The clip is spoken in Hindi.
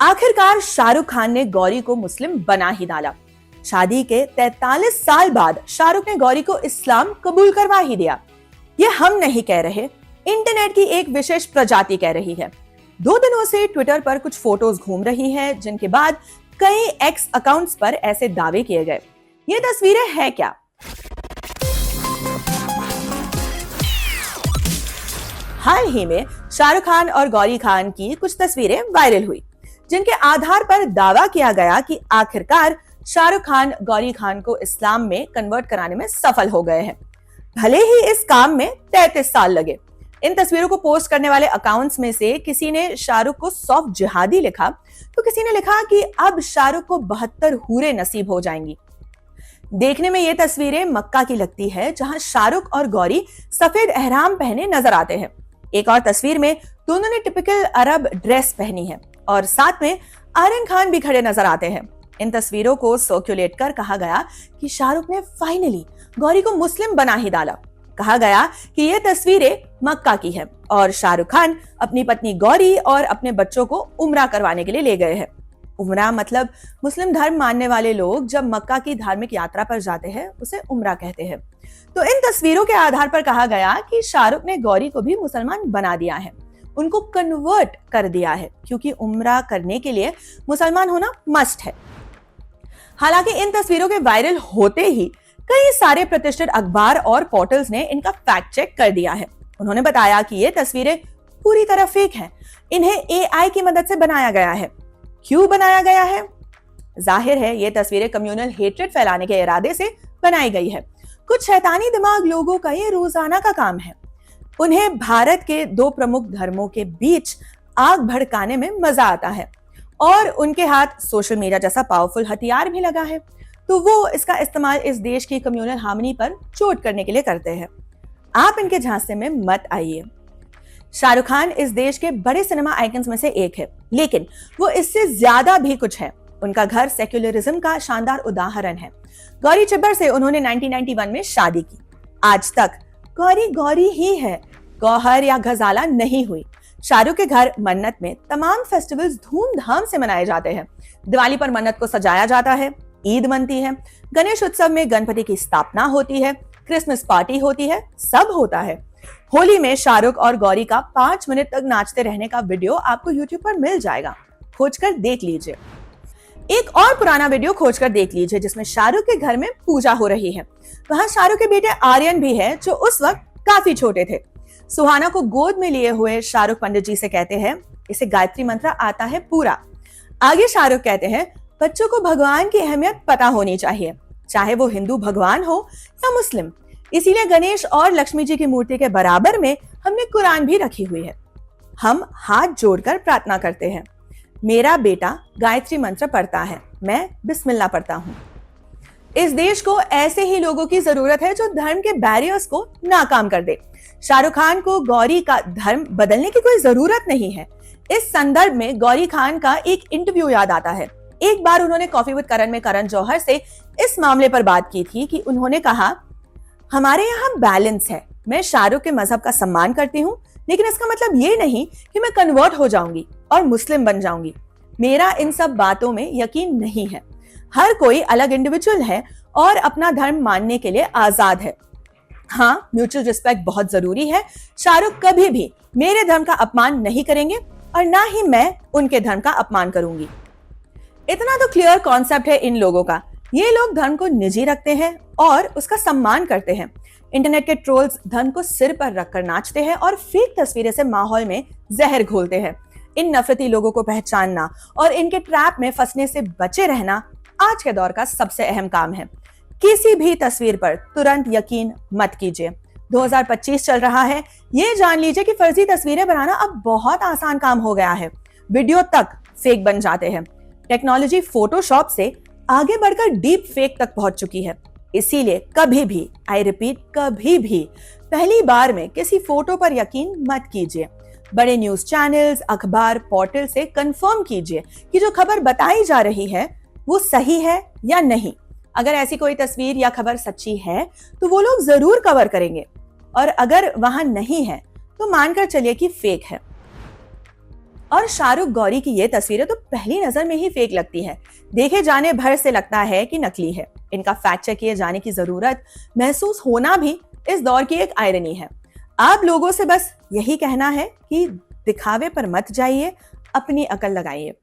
आखिरकार शाहरुख खान ने गौरी को मुस्लिम बना ही डाला। शादी के 43 साल बाद शाहरुख ने गौरी को इस्लाम कबूल करवा ही दिया। ये हम नहीं कह रहे, इंटरनेट की एक विशेष प्रजाति कह रही है। 2 दिनों से ट्विटर पर कुछ फोटोज घूम रही हैं, जिनके बाद कई एक्स अकाउंट्स पर ऐसे दावे किए गए। ये तस्वीरें हैं क्या? हाल ही में शाहरुख खान और गौरी खान की कुछ तस्वीरें वायरल हुई, जिनके आधार पर दावा किया गया कि आखिरकार शाहरुख खान गौरी खान को इस्लाम में कन्वर्ट कराने में सफल हो गए हैं, भले ही इस काम में 33 साल लगे। इन तस्वीरों को पोस्ट करने वाले अकाउंट्स में से किसी ने शाहरुख को सॉफ्ट जिहादी लिखा, तो किसी ने लिखा कि अब शाहरुख को 72 हूरें नसीब हो जाएंगी। देखने में ये तस्वीरें मक्का की लगती है, जहां शाहरुख और गौरी सफेद एहराम पहने नजर आते हैं। एक और तस्वीर में दोनों ने टिपिकल अरब ड्रेस पहनी है और साथ में आर्यन खान भी खड़े नजर आते हैं। इन तस्वीरों को सर्कुलेट कर कहा गया कि शाहरुख ने फाइनली गौरी को मुस्लिम बना ही डाला। कहा गया कि ये तस्वीरें मक्का की है और शाहरुख खान अपनी पत्नी गौरी और अपने बच्चों को उम्रा करवाने के लिए ले गए हैं। उम्रा मतलब मुस्लिम धर्म मानने वाले लोग जब मक्का की धार्मिक यात्रा पर जाते हैं, उसे उम्रा कहते हैं। तो इन तस्वीरों के आधार पर कहा गया कि शाहरुख ने गौरी को भी मुसलमान बना दिया है, उनको कन्वर्ट कर दिया है, क्योंकि उम्रा करने के लिए मुसलमान होना मस्ट है। हालांकि इन तस्वीरों के वायरल होते ही कई सारे प्रतिष्ठित अखबार और पोर्टल्स ने इनका फैक्ट चेक कर दिया है। उन्होंने बताया कि ये तस्वीरें पूरी तरह फेक हैं, इन्हें एआई की मदद से बनाया गया है। क्यों बनाया गया है? जाहिर है ये तस्वीरें कम्युनल हेट्रेड फैलाने के इरादे से बनाई गई है। कुछ शैतानी दिमाग लोगों का ये रोजाना का काम है। उन्हें भारत के 2 प्रमुख धर्मों के बीच आग भड़काने में मजा आता है और उनके हाथ सोशल मीडिया जैसा पावरफुल हथियार भी लगा है, तो वो इसका इस्तेमाल इस देश की कम्युनल हार्मनी पर चोट करने के लिए करते हैं। आप इनके झांसे में मत आइए। शाहरुख खान इस देश के बड़े सिनेमा आइकन्स में से एक है, लेकिन वो इससे ज्यादा भी कुछ है। उनका घर सेक्युलरिज्म का शानदार उदाहरण है। गौरी चिब्बर से उन्होंने 1991 में शादी की। आज तक गौरी गौरी ही है, गौहर या गजाला नहीं हुई। शाहरुख के घर मन्नत में तमाम फेस्टिवल्स धूमधाम से मनाए जाते हैं। दिवाली पर मन्नत को सजाया जाता है, ईद मनती है, गणेश उत्सव में गणपति की स्थापना होती है, क्रिसमस पार्टी होती है, सब होता है। होली में शाहरुख और गौरी का 5 मिनट तक नाचते रहने का वीडियो आपको यूट्यूब पर मिल जाएगा, खोजकर देख लीजिए। एक और पुराना वीडियो खोजकर देख लीजिए जिसमें शाहरुख के घर में पूजा हो रही है। वहां शाहरुख के बेटे आर्यन भी है, जो उस वक्त काफी छोटे थे। सुहाना को गोद में लिए हुए शाहरुख पंडित जी से कहते हैं, इसे गायत्री मंत्र आता है पूरा। आगे शाहरुख कहते हैं, बच्चों को भगवान की अहमियत पता होनी चाहिए, चाहे वो हिंदू भगवान हो या मुस्लिम। इसीलिए गणेश और लक्ष्मी जी की मूर्ति के बराबर में हमने कुरान भी रखी हुई है। हम हाथ जोड़कर प्रार्थना करते हैं। मेरा बेटा गायत्री मंत्र पढ़ता है, मैं बिस्मिल्लाह पढ़ता हूँ। इस देश को ऐसे ही लोगों की जरूरत है जो धर्म के बैरियर्स को नाकाम कर दे। शाहरुख खान को गौरी का धर्म बदलने की कोई जरूरत नहीं है। इस संदर्भ में गौरी खान का एक इंटरव्यू याद आता है। एक बार उन्होंने कॉफी विद करण में करण जौहर से इस मामले पर बात की थी कि उन्होंने कहा, हमारे यहाँ बैलेंस है। मैं शाहरुख के मजहब का सम्मान करती हूँ, लेकिन इसका मतलब ये नहीं कि मैं कन्वर्ट हो जाऊंगी और मुस्लिम बन जाऊंगी। मेरा इन सब बातों में यकीन नहीं है। हर कोई अलग इंडिविजुअल है और अपना धर्म मानने के लिए आजाद है। हाँ, म्यूचुअल रिस्पेक्ट बहुत जरूरी है। शाहरुख कभी भी मेरे धर्म का अपमान नहीं करेंगे और ना ही मैं उनके धर्म का अपमान करूंगी। इतना तो क्लियर कॉन्सेप्ट है इन लोगों का। ये लोग धर्म को निजी रखते हैं और उसका सम्मान करते हैं। इंटरनेट के ट्रोल्स धर्म को सिर पर रखकर नाचते हैं और फेक तस्वीरें से माहौल में जहर घोलते हैं। इन नफरती लोगों को पहचानना और इनके ट्रैप में फंसने से बचे रहना आज के दौर का सबसे अहम काम है। किसी भी तस्वीर पर तुरंत यकीन मत कीजिए। 2025 चल रहा है, ये जान लीजिए कि फर्जी तस्वीरें बनाना अब बहुत आसान काम हो गया है। वीडियो तक फेक बन जाते हैं। टेक्नोलॉजी फोटोशॉप से आगे बढ़कर डीप फेक तक पहुंच चुकी है। इसीलिए कभी भी, आई रिपीट, कभी भी पहली बार में किसी फोटो पर यकीन मत कीजिए। बड़े न्यूज चैनल्स, अखबार, पोर्टल से कंफर्म कीजिए कि जो खबर बताई जा रही है वो सही है या नहीं। अगर ऐसी कोई तस्वीर या खबर सच्ची है तो वो लोग जरूर कवर करेंगे, और अगर वहां नहीं है तो मानकर चलिए कि फेक है। और शाहरुख गौरी की ये तस्वीरें तो पहली नजर में ही फेक लगती हैं। देखे जाने भर से लगता है कि नकली है। इनका फैक्ट चेक किए जाने की जरूरत महसूस होना भी इस दौर की एक आयरनी है। आप लोगों से बस यही कहना है कि दिखावे पर मत जाइए, अपनी अकल लगाइए।